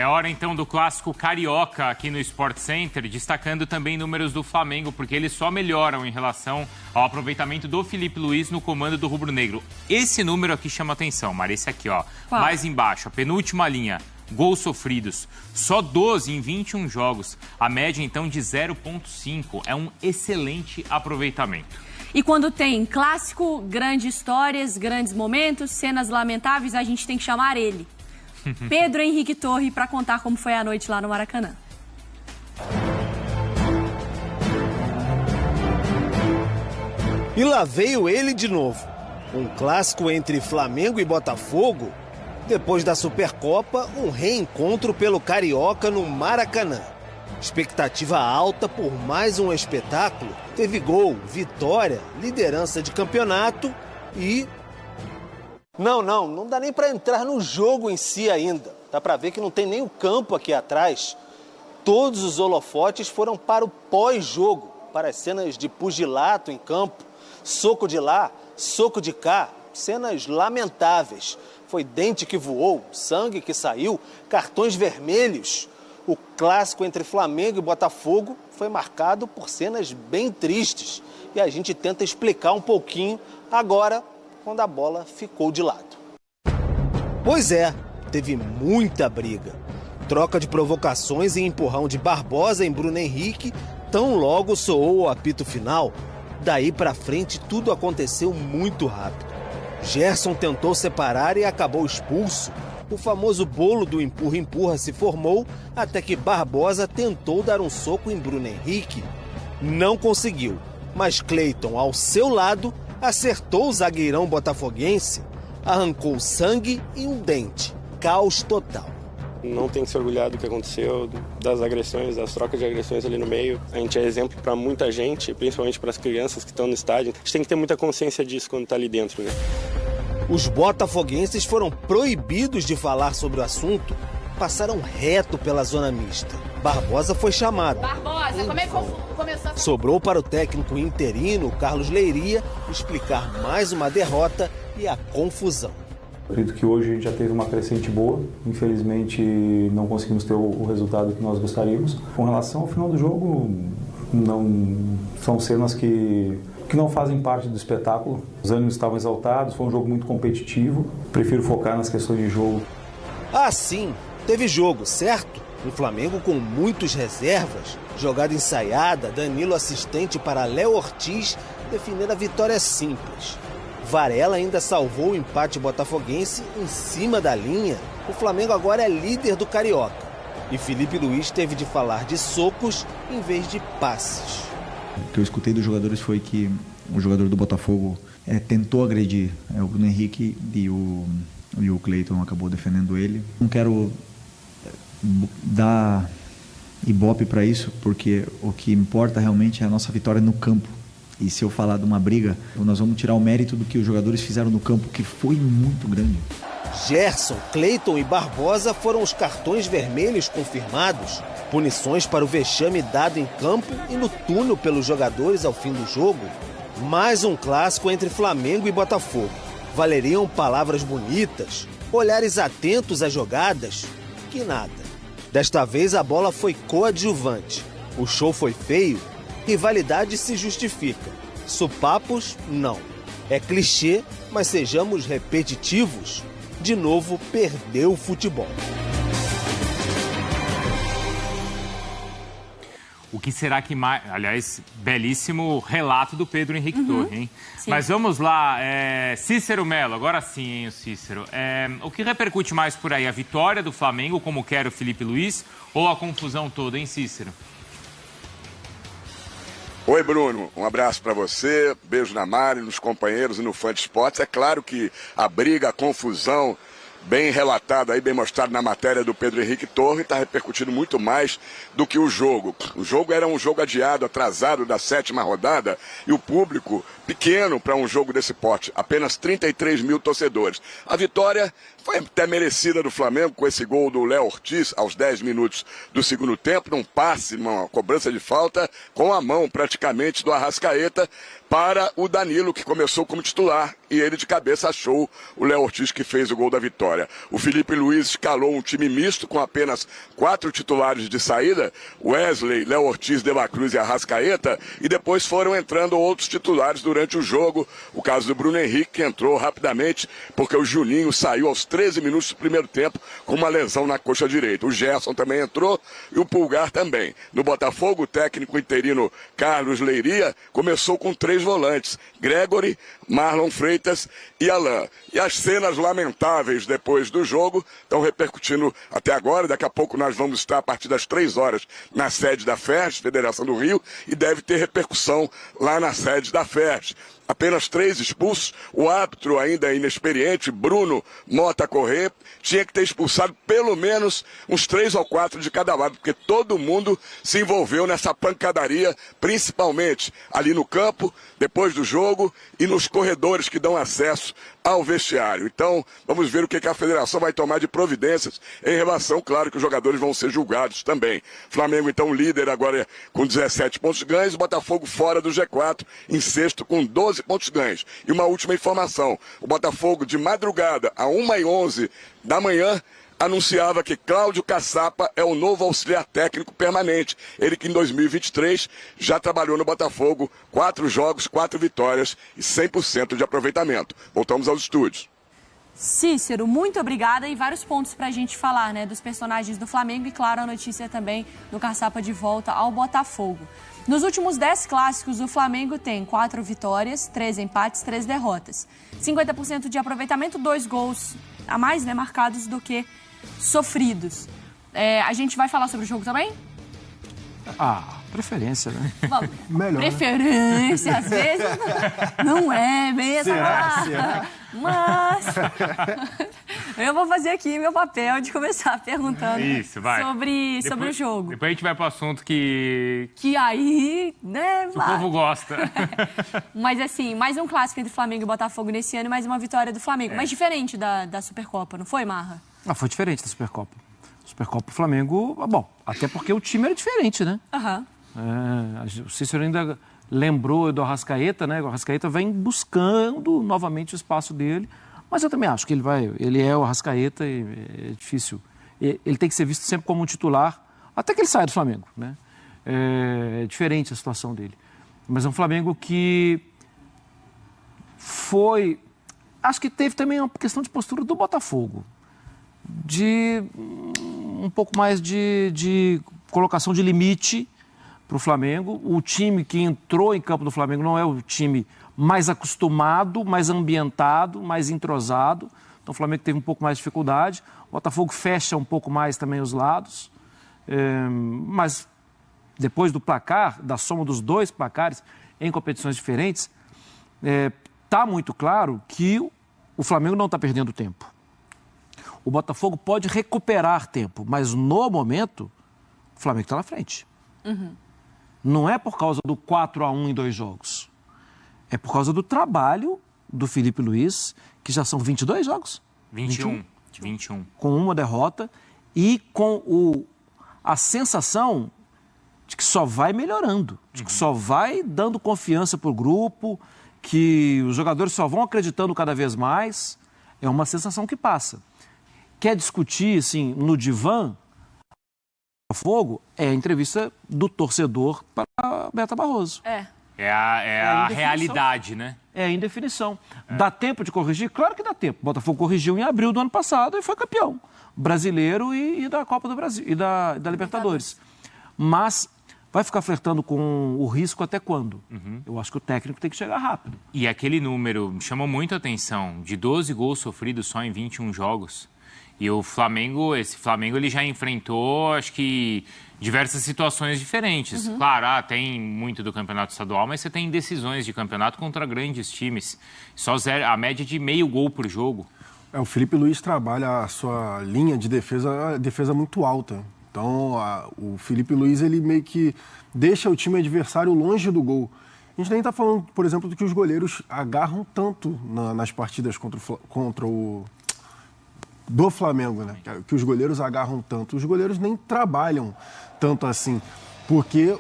É hora então do clássico carioca aqui no Sport Center, destacando também números do Flamengo, porque eles só melhoram em relação ao aproveitamento do Filipe Luís no comando do rubro-negro. Esse número aqui chama atenção, Mari, esse aqui, ó. Qual? Mais embaixo, a penúltima linha, gols sofridos. Só 12 em 21 jogos. A média então de 0,5. É um excelente aproveitamento. E quando tem clássico, grandes histórias, grandes momentos, cenas lamentáveis, a gente tem que chamar ele. Pedro Henrique Torre, para contar como foi a noite lá no Maracanã. E lá veio ele de novo. Um clássico entre Flamengo e Botafogo. Depois da Supercopa, um reencontro pelo Carioca no Maracanã. Expectativa alta por mais um espetáculo. Teve gol, vitória, liderança de campeonato e... Não dá nem para entrar no jogo em si ainda. Dá para ver que não tem nem o campo aqui atrás. Todos os holofotes foram para o pós-jogo, para as cenas de pugilato em campo, soco de lá, soco de cá, cenas lamentáveis. Foi dente que voou, sangue que saiu, cartões vermelhos. O clássico entre Flamengo e Botafogo foi marcado por cenas bem tristes. E a gente tenta explicar um pouquinho agora, quando a bola ficou de lado. Pois é, teve muita briga. Troca de provocações e empurrão de Barbosa em Bruno Henrique, tão logo soou o apito final. Daí pra frente tudo aconteceu muito rápido. Gerson tentou separar e acabou expulso. O famoso bolo do empurra-empurra se formou até que Barbosa tentou dar um soco em Bruno Henrique. Não conseguiu, mas Cleiton, ao seu lado, acertou o zagueirão botafoguense, arrancou sangue e um dente. Caos total. Não tem que se orgulhar do que aconteceu, das agressões, das trocas de agressões ali no meio. A gente é exemplo para muita gente, principalmente para as crianças que estão no estádio. A gente tem que ter muita consciência disso quando está ali dentro, né? Os botafoguenses foram proibidos de falar sobre o assunto, passaram reto pela zona mista. Barbosa foi chamado. Barbosa, como é que começou? Sobrou para o técnico interino, Carlos Leiria, explicar mais uma derrota e a confusão. Acredito que hoje a gente já teve uma crescente boa, infelizmente não conseguimos ter o resultado que nós gostaríamos. Com relação ao final do jogo, não são cenas que não fazem parte do espetáculo. Os ânimos estavam exaltados, foi um jogo muito competitivo, prefiro focar nas questões de jogo. Ah, sim, teve jogo, certo? O Flamengo com muitas reservas, jogada ensaiada, Danilo assistente para Léo Ortiz defender a vitória simples. Varela ainda salvou o empate botafoguense em cima da linha. O Flamengo agora é líder do Carioca. E Filipe Luís teve de falar de socos em vez de passes. O que eu escutei dos jogadores foi que o jogador do Botafogo tentou agredir o Bruno Henrique e o Cleiton acabou defendendo ele. Não quero dar ibope para isso, porque o que importa realmente é a nossa vitória no campo. E se eu falar de uma briga, nós vamos tirar o mérito do que os jogadores fizeram no campo, que foi muito grande. Gerson, Cleiton e Barbosa foram os cartões vermelhos confirmados. Punições para o vexame dado em campo e no túnel pelos jogadores ao fim do jogo. Mais um clássico entre Flamengo e Botafogo. Valeriam palavras bonitas, olhares atentos às jogadas, que nada. Desta vez a bola foi coadjuvante. O show foi feio. Rivalidade se justifica. Supapos, não. É clichê, mas sejamos repetitivos. De novo, perdeu o futebol. O que será que mais... Aliás, belíssimo relato do Pedro Henrique Torre, hein? Sim. Mas vamos lá, Cícero Melo, agora sim, hein, o Cícero. O que repercute mais por aí? A vitória do Flamengo, como quer o Filipe Luís, ou a confusão toda, hein, Cícero? Oi, Bruno. Um abraço para você, beijo na Mari, nos companheiros e no Fã de Esportes. É claro que a briga, a confusão, bem relatado aí, bem mostrado na matéria do Pedro Henrique Torre, está repercutindo muito mais do que o jogo. O jogo era um jogo adiado, atrasado da 7ª rodada, e o público pequeno para um jogo desse porte, apenas 33 mil torcedores. A vitória foi até merecida do Flamengo, com esse gol do Léo Ortiz aos 10 minutos do segundo tempo, num passe, numa cobrança de falta, com a mão praticamente do Arrascaeta, para o Danilo, que começou como titular, e ele de cabeça achou o Léo Ortiz, que fez o gol da vitória. O Felipe Luiz escalou um time misto com apenas 4 titulares de saída, Wesley, Léo Ortiz, De La Cruz e Arrascaeta, e depois foram entrando outros titulares durante o jogo. O caso do Bruno Henrique, que entrou rapidamente, porque o Juninho saiu aos 13 minutos do primeiro tempo com uma lesão na coxa direita. O Gerson também entrou e o Pulgar também. No Botafogo, o técnico interino Carlos Leiria começou com 3 volantes, Gregory, Marlon Freitas e Alain. E as cenas lamentáveis depois do jogo estão repercutindo até agora. Daqui a pouco nós vamos estar a partir das 3 horas na sede da FERJ, Federação do Rio, e deve ter repercussão lá na sede da FERJ. Apenas 3 expulsos, o árbitro ainda inexperiente, Bruno Mota Corrêa, tinha que ter expulsado pelo menos uns 3 ou 4 de cada lado, porque todo mundo se envolveu nessa pancadaria, principalmente ali no campo, depois do jogo, e nos corredores que dão acesso ao vestiário. Então, vamos ver o que a federação vai tomar de providências em relação, claro que os jogadores vão ser julgados também. Flamengo, então, líder agora com 17 pontos ganhos, Botafogo fora do G4, em sexto com 12 pontos ganhos. E uma última informação, o Botafogo de madrugada, a 1h11 da manhã, anunciava que Cláudio Caçapa é o novo auxiliar técnico permanente. Ele que em 2023 já trabalhou no Botafogo, 4 jogos, 4 vitórias e 100% de aproveitamento. Voltamos aos estúdios. Cícero, muito obrigada, e vários pontos pra gente falar, né, dos personagens do Flamengo e, claro, a notícia também do Caçapa de volta ao Botafogo. Nos últimos 10 clássicos, o Flamengo tem 4 vitórias, 3 empates, 3 derrotas. 50% de aproveitamento, 2 gols a mais, né, marcados do que sofridos. A gente vai falar sobre o jogo também? Preferência, né? Bom, Melhor, preferência, né? às vezes, não é bem essa palavra. Mas eu vou fazer aqui meu papel de começar perguntando sobre o jogo. Depois a gente vai para o assunto que aí, né, o povo gosta. Mas assim, mais um clássico entre Flamengo e Botafogo nesse ano e mais uma vitória do Flamengo. Mas diferente da Supercopa, não foi, Marra? Foi diferente da Supercopa. Supercopa, o Flamengo, bom, até porque o time era diferente, né? O Cícero ainda lembrou do Arrascaeta, né? O Arrascaeta vem buscando novamente o espaço dele, mas eu também acho que ele é o Arrascaeta e é difícil. Ele tem que ser visto sempre como um titular, até que ele saia do Flamengo, né? É diferente a situação dele. Mas é um Flamengo que acho que teve também uma questão de postura do Botafogo, de um pouco mais de colocação de limite para o Flamengo. O time que entrou em campo do Flamengo não é o time mais acostumado, mais ambientado, mais entrosado. Então o Flamengo teve um pouco mais de dificuldade. O Botafogo fecha um pouco mais também os lados. Mas depois do placar, da soma dos 2 placares em competições diferentes, está muito claro que o Flamengo não está perdendo tempo. O Botafogo pode recuperar tempo, mas no momento o Flamengo está na frente. Não é por causa do 4-1 em 2 jogos. É por causa do trabalho do Felipe Luiz, que já são 22 jogos. 21. Com uma derrota e com a sensação de que só vai melhorando, de que só vai dando confiança para o grupo, que os jogadores só vão acreditando cada vez mais. É uma sensação que passa. Quer discutir, assim, no divã, Botafogo, é a entrevista do torcedor para Beta Barroso. É a realidade, né? É a indefinição. Dá tempo de corrigir? Claro que dá tempo. O Botafogo corrigiu em abril do ano passado e foi campeão brasileiro e da Copa do Brasil e da Libertadores. Mas vai ficar flertando com o risco até quando? Eu acho que o técnico tem que chegar rápido. E aquele número me chamou muito a atenção, de 12 gols sofridos só em 21 jogos. E esse Flamengo, ele já enfrentou, acho que, diversas situações diferentes. Claro, tem muito do campeonato estadual, mas você tem decisões de campeonato contra grandes times. Só a média de meio gol por jogo. O Felipe Luiz trabalha a sua linha de defesa muito alta. Então, o Felipe Luiz, ele meio que deixa o time adversário longe do gol. A gente nem está falando, por exemplo, do que os goleiros agarram tanto nas partidas contra o do Flamengo, né? Que os goleiros agarram tanto. Os goleiros nem trabalham tanto assim. Porque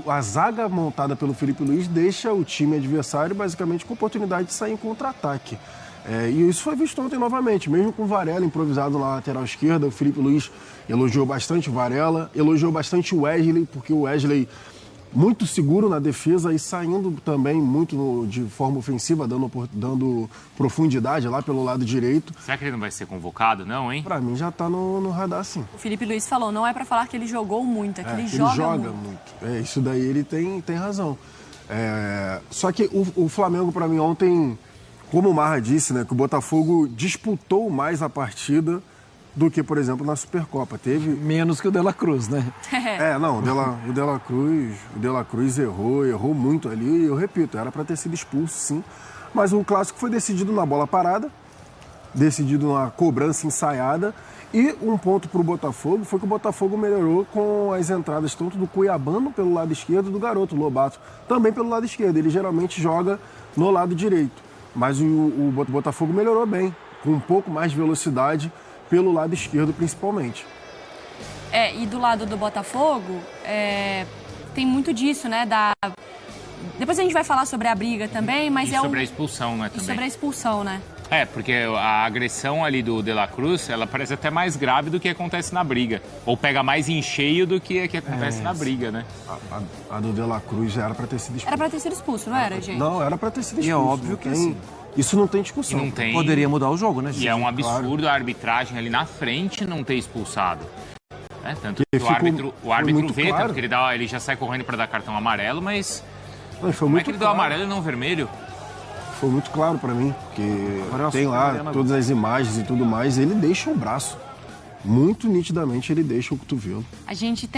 a zaga montada pelo Filipe Luís deixa o time adversário basicamente com oportunidade de sair em contra-ataque. E isso foi visto ontem novamente, mesmo com o Varela improvisado na lateral esquerda, o Filipe Luís elogiou bastante o Varela, elogiou bastante o Wesley, porque o Wesley muito seguro na defesa e saindo também muito de forma ofensiva, dando profundidade lá pelo lado direito. Será que ele não vai ser convocado, não, hein? Pra mim já tá no radar, sim. O Filipe Luís falou, não é pra falar que ele jogou muito, é que ele joga muito. Isso daí ele tem razão. Só que o Flamengo, pra mim, ontem, como o Marra disse, né, que o Botafogo disputou mais a partida do que, por exemplo, na Supercopa. Teve menos que o De La Cruz, né? O De La Cruz errou muito ali, e eu repito, era para ter sido expulso, sim. Mas o clássico foi decidido na bola parada, decidido na cobrança ensaiada, e um ponto para o Botafogo foi que o Botafogo melhorou com as entradas tanto do Cuiabano pelo lado esquerdo e do garoto Lobato também pelo lado esquerdo. Ele geralmente joga no lado direito, mas o Botafogo melhorou bem, com um pouco mais de velocidade pelo lado esquerdo, principalmente. E do lado do Botafogo, tem muito disso, né? Depois a gente vai falar sobre a briga também, mas sobre a expulsão, né? Também. E sobre a expulsão, né? Porque a agressão ali do De La Cruz, ela parece até mais grave do que acontece na briga. Ou pega mais em cheio do que acontece na briga, né? A do De La Cruz já era para ter sido expulso. Era para ter sido expulso, não era, gente? Não, era para ter sido expulso. E é óbvio que sim. Isso não tem discussão. Não tem. Poderia mudar o jogo, né, gente? E é um absurdo a arbitragem ali na frente não ter expulsado. Tanto que o árbitro vê, claro. Tanto que ele já sai correndo para dar cartão amarelo, mas como é que ele deu amarelo e não vermelho? Foi muito claro para mim, porque tem lá todas as imagens e tudo mais, ele deixa o braço. Muito nitidamente ele deixa o cotovelo. A gente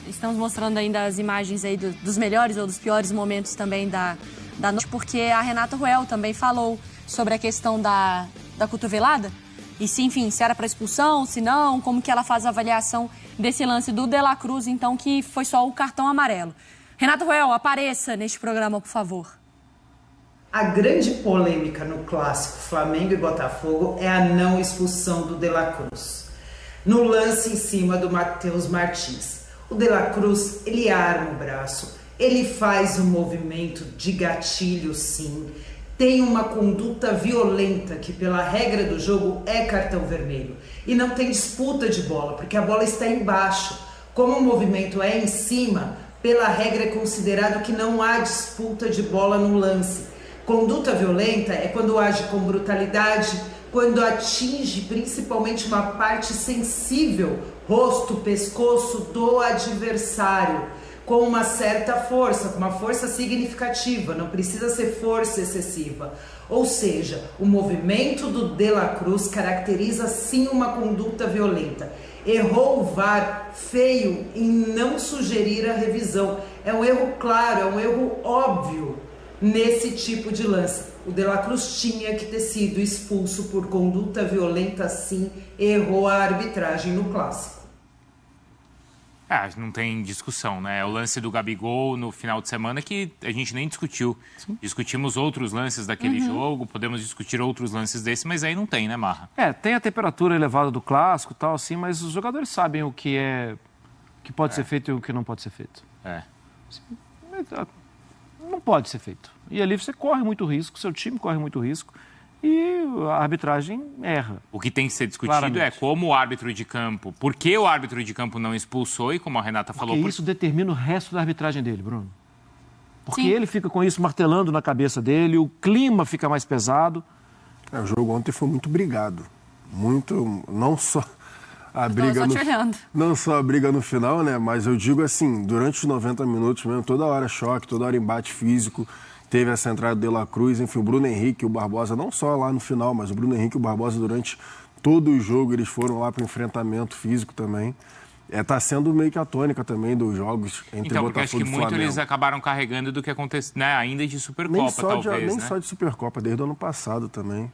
estamos mostrando ainda as imagens aí dos melhores ou dos piores momentos também da noite, porque a Renata Ruel também falou sobre a questão da cotovelada. E se, enfim, se era para expulsão, se não, como que ela faz a avaliação desse lance do De La Cruz, então, que foi só o cartão amarelo. Renata Ruel, apareça neste programa, por favor. A grande polêmica no clássico Flamengo e Botafogo é a não expulsão do De La Cruz. No lance em cima do Matheus Martins. O De La Cruz, ele arma o braço, ele faz um movimento de gatilho, sim. Tem uma conduta violenta que, pela regra do jogo, é cartão vermelho. E não tem disputa de bola, porque a bola está embaixo. Como o movimento é em cima, pela regra é considerado que não há disputa de bola no lance. Conduta violenta é quando age com brutalidade, quando atinge principalmente uma parte sensível, rosto, pescoço do adversário, com uma certa força, com uma força significativa, não precisa ser força excessiva. Ou seja, o movimento do De La Cruz caracteriza sim uma conduta violenta. Errou o VAR feio em não sugerir a revisão. É um erro claro, é um erro óbvio nesse tipo de lance. O De La Cruz tinha que ter sido expulso por conduta violenta, sim, errou a arbitragem no clássico. Não tem discussão, né? É o lance do Gabigol no final de semana que a gente nem discutiu. Sim. Discutimos outros lances daquele jogo, podemos discutir outros lances desse, mas aí não tem, né, Marra? Tem a temperatura elevada do clássico e tal, assim, mas os jogadores sabem o que pode ser feito e o que não pode ser feito. Não pode ser feito. E ali você corre muito risco, seu time corre muito risco e a arbitragem erra. O que tem que ser discutido é como o árbitro de campo, por que o árbitro de campo não expulsou e como a Renata falou... Porque isso determina o resto da arbitragem dele, Bruno. Porque ele fica com isso martelando na cabeça dele, o clima fica mais pesado. O jogo ontem foi muito brigado. Muito, não só a briga não só a briga no final, né? Mas eu digo assim, durante os 90 minutos mesmo, toda hora choque, toda hora embate físico. Teve essa entrada do De La Cruz, enfim, o Bruno Henrique e o Barbosa, não só lá no final, mas o Bruno Henrique e o Barbosa durante todo o jogo, eles foram lá para o enfrentamento físico também. Tá sendo meio que a tônica também dos jogos entre Botafogo e Flamengo. Então, porque acho que muito eles acabaram carregando do que aconteceu, né? Ainda de Supercopa, talvez, Nem só de Supercopa, desde o ano passado também.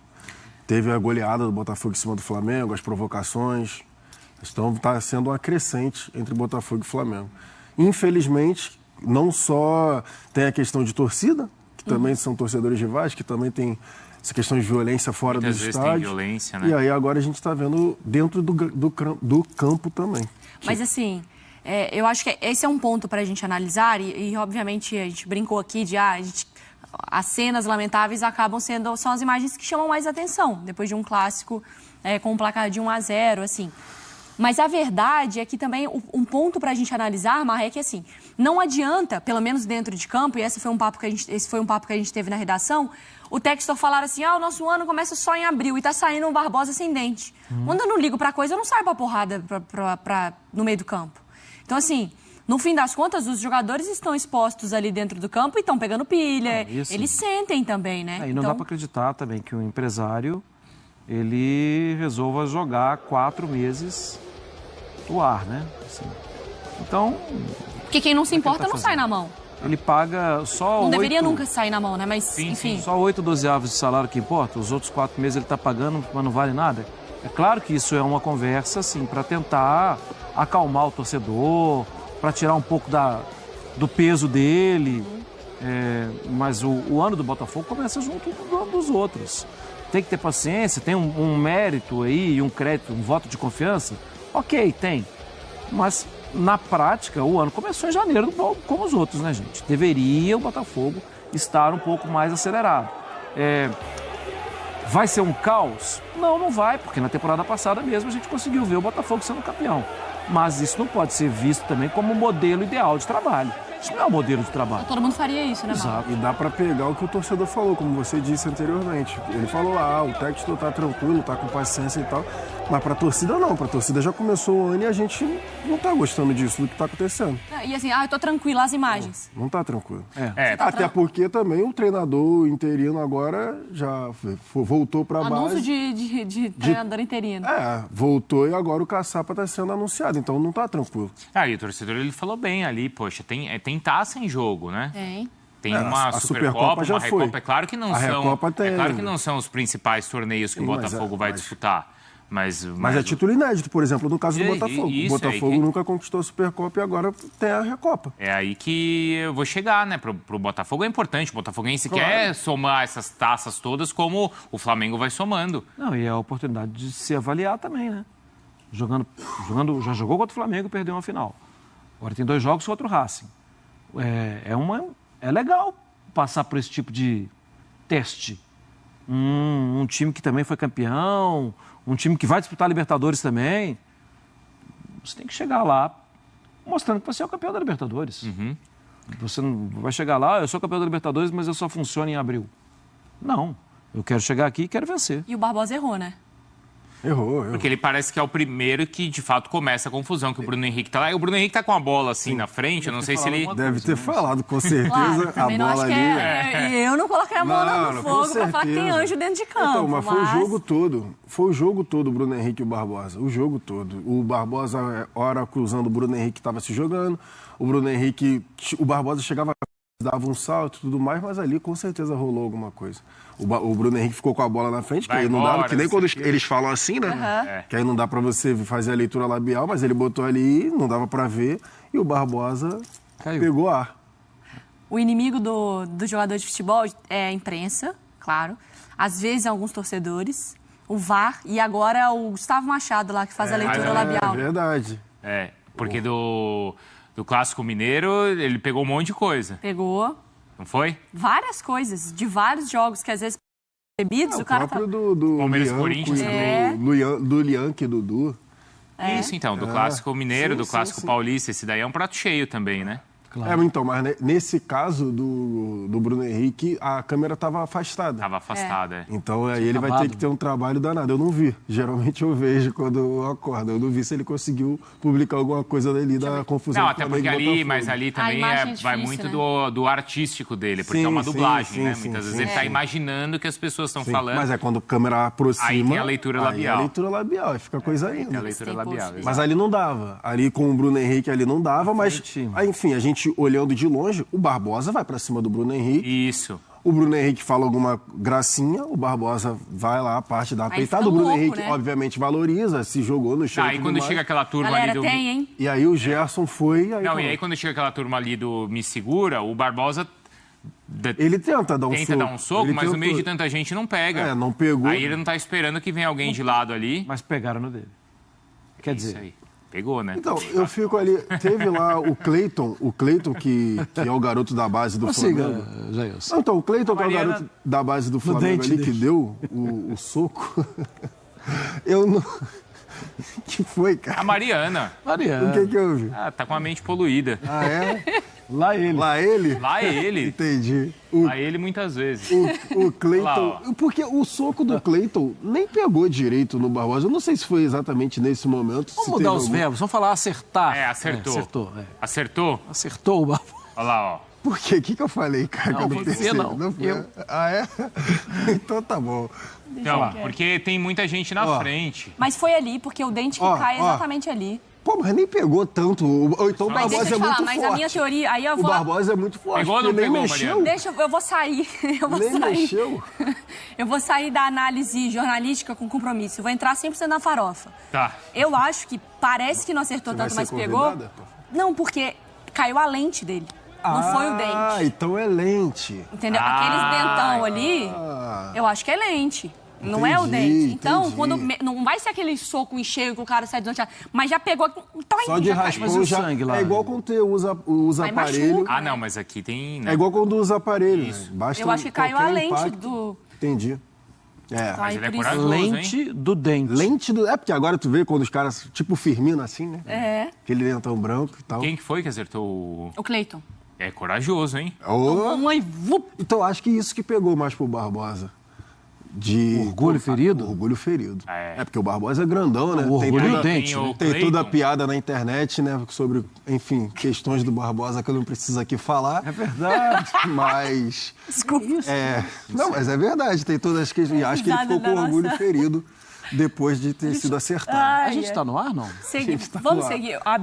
Teve a goleada do Botafogo em cima do Flamengo, as provocações. Então, está sendo uma crescente entre Botafogo e Flamengo. Infelizmente, não só tem a questão de torcida, que também são torcedores rivais, que também tem essa questão de violência fora dos estádios. Tem violência, né? E aí agora a gente está vendo dentro do campo também. Mas assim, eu acho que esse é um ponto para a gente analisar e, obviamente, a gente brincou aqui de as cenas lamentáveis são as imagens que chamam mais atenção, depois de um clássico com um placar de 1-0, assim. Mas a verdade é que também um ponto para a gente analisar, Marra, é que assim, não adianta, pelo menos dentro de campo, e esse foi um papo que a gente teve na redação, o Textor falar assim, o nosso ano começa só em abril e tá saindo um Barbosa sem dente. Quando eu não ligo pra coisa, eu não saio pra porrada no meio do campo. Então, assim, no fim das contas, os jogadores estão expostos ali dentro do campo e estão pegando pilha, eles sentem também, né? E não dá pra acreditar também que o empresário, ele resolva jogar 4 meses do ar, né? Assim. Então... Porque quem não se importa não sai na mão. Ele paga só Não deveria nunca sair na mão, né? Mas, enfim... Só 8 12avos de salário que importa, os outros 4 meses ele está pagando, mas não vale nada. É claro que isso é uma conversa, assim, para tentar acalmar o torcedor, para tirar um pouco do peso dele. Mas o ano do Botafogo começa junto do ano dos outros. Tem que ter paciência, tem um mérito aí, um crédito, um voto de confiança. Ok, tem. Mas, na prática, o ano começou em janeiro, como os outros, né, gente? Deveria o Botafogo estar um pouco mais acelerado. Vai ser um caos? Não vai, porque na temporada passada mesmo a gente conseguiu ver o Botafogo sendo campeão. Mas isso não pode ser visto também como um modelo ideal de trabalho. Isso não é um modelo de trabalho. Todo mundo faria isso, né, Marcos? Exato. E dá pra pegar o que o torcedor falou, como você disse anteriormente. Ele falou, o técnico tá tranquilo, tá com paciência e tal. Mas pra torcida não, pra torcida já começou o ano e a gente não tá gostando disso, do que tá acontecendo. E assim, eu tô tranquila, as imagens. Não tá tranquilo. Tá porque também o treinador interino agora já voltou pra base. Anúncio de treinador interino. Voltou e agora o Caçapa tá sendo anunciado, então não tá tranquilo. E o torcedor, ele falou bem ali, poxa, tem taça em jogo, né? Tem uma a Supercopa, já uma Recopa. foi. É claro que não são os principais torneios que o Botafogo vai disputar. Mas é título inédito, por exemplo, no caso do Botafogo. O Botafogo nunca conquistou a Supercopa e agora tem a Recopa. É aí que eu vou chegar, né? Pro Botafogo é importante. O Botafogoense quer somar essas taças todas como o Flamengo vai somando. E é a oportunidade de se avaliar também, né? Já jogou contra o Flamengo e perdeu uma final. Agora tem 2 jogos contra o Racing. É legal passar por esse tipo de teste. Um time que também foi campeão, um time que vai disputar a Libertadores também. Você tem que chegar lá mostrando que você é o campeão da Libertadores. Você não vai chegar lá, eu sou campeão da Libertadores, mas eu só funciono em abril. Não, eu quero chegar aqui e quero vencer. E o Barbosa errou, né? Errou. Porque ele parece que é o primeiro que, de fato, começa a confusão, que o Bruno Henrique tá lá. E o Bruno Henrique tá com a bola, assim, na frente. Eu não sei se ele... Deve ter falado, com certeza. Claro, a bola ali... Eu não coloquei a mão no fogo pra falar que tem anjo dentro de campo. Então, mas foi o jogo todo. Foi o jogo todo, o Bruno Henrique e o Barbosa. O jogo todo. O Barbosa, hora cruzando, o Bruno Henrique estava se jogando. O Bruno Henrique... O Barbosa chegava... dava um salto e tudo mais, mas ali com certeza rolou alguma coisa. O Bruno Henrique ficou com a bola na frente, que aí não dá, que nem quando eles falam assim, né? Que aí não dá pra você fazer a leitura labial, mas ele botou ali, não dava pra ver, e o Barbosa pegou ar. O inimigo do jogador de futebol é a imprensa, claro. Às vezes alguns torcedores, o VAR e agora o Gustavo Machado lá, que faz a leitura labial. É verdade. Porque do Clássico Mineiro, ele pegou um monte de coisa. Pegou. Não foi? Várias coisas, de vários jogos que às vezes bebidos, o cara próprio do Palmeiras Corinthians também. Do Lianque e Dudu. Isso, então, do Clássico Mineiro, do Clássico Paulista. Esse daí é um prato cheio também, né? Claro. Então, mas nesse caso do Bruno Henrique, a câmera estava afastada. Estava afastada, Então aí ele vai ter que ter um trabalho danado. Eu não vi. Geralmente eu vejo quando eu acordo. Eu não vi se ele conseguiu publicar alguma coisa ali da confusão. Não, até porque mas ali também vai muito do artístico dele, porque é uma dublagem, né? Muitas vezes ele está imaginando o que as pessoas estão falando. Mas quando a câmera aproxima... Aí tem a leitura labial. A leitura labial, aí fica coisa ainda. Tem a leitura labial. Mas ali não dava. Ali com o Bruno Henrique ali não dava, mas... Enfim, a gente olhando de longe, o Barbosa vai pra cima do Bruno Henrique. Isso. O Bruno Henrique fala alguma gracinha, o Barbosa vai lá, a parte da peitada. O Bruno Henrique, obviamente, valoriza, se jogou no chão. Aí quando chega aquela turma ali do... E aí o Gerson foi... E aí quando chega aquela turma ali do Me Segura, o Barbosa... Ele tenta dar um soco, mas no meio de tanta gente não pega. Não pegou. Aí ele não tá esperando que venha alguém de lado ali. Mas pegaram no dele. Quer dizer, Pegou, né? Então, eu fico ali. Teve lá o Cleiton que é o garoto da base do Flamengo. Não, então, o Cleiton, que é o garoto da base do Flamengo ali, que deu o soco. Eu não. O que foi, cara? A Mariana. O que houve? Ah, tá com a mente poluída. Ah, é? Lá ele. Lá ele? Lá ele. Entendi. Lá ele muitas vezes. O Cleiton. Lá, porque o soco do Cleiton nem pegou direito no Barbosa. Eu não sei se foi exatamente nesse momento. Vamos mudar os verbos, vamos falar acertar. Acertou. Acertou. Acertou? Acertou o Barbosa. Olha lá, ó. Por quê? O que eu falei, cara? Não, você não. Foi? Ah, é? Então tá bom. Não, porque tem muita gente na frente. Mas foi ali, porque o dente que cai é exatamente ali. Pô, mas nem pegou tanto. Ou então o Mas Barbosa deixa eu é falar, muito mas forte. a minha teoria... Aí eu O vou... Barbosa é muito forte. Pegou ou não nem pegou, mexeu? Deixa, eu vou sair. Nem mexeu? Eu vou sair da análise jornalística com compromisso. Eu vou entrar 100% na farofa. Tá. Eu acho que parece que não acertou Você tanto, vai mas ser pegou. convidada? Não, porque caiu a lente dele. Não foi o dente. Ah, então é lente. Entendeu? Aqueles dentão ali, eu acho que é lente. Não é o dente. Então, quando não vai ser aquele soco em cheio que o cara sai desnorteado, mas já pegou... Só de raspão já... sangue lá. É igual quando você usa Aí aparelho. machuca. Ah, não, mas aqui tem... Né? É igual quando usa aparelho. Né? Basta Eu acho que caiu a qualquer lente impacto. do... Entendi. É. Mas ele é por isso- corajoso, Lente hein? do dente. Lente do... É, porque agora tu vê quando os caras, tipo Firmino assim, né? É. Aquele dentão branco e tal. Quem que foi que acertou o... O Cleiton. É corajoso, hein? Então, acho que isso que pegou mais pro Barbosa. De Orgulho ferido? Orgulho ferido. É. É porque o Barbosa é grandão, né? O orgulho Tem do toda- dente, tem o né? Tem Cleiton. toda a piada na internet, né? Sobre, enfim, questões do Barbosa que eu não preciso aqui falar. É verdade. Mas... Desculpa. Não, mas é verdade. Tem todas as questões. E acho que ele ficou com da orgulho nossa- ferido depois de ter sido acertado. A gente tá no ar, não? Segui- Gente, tá Vamos no ar. seguir.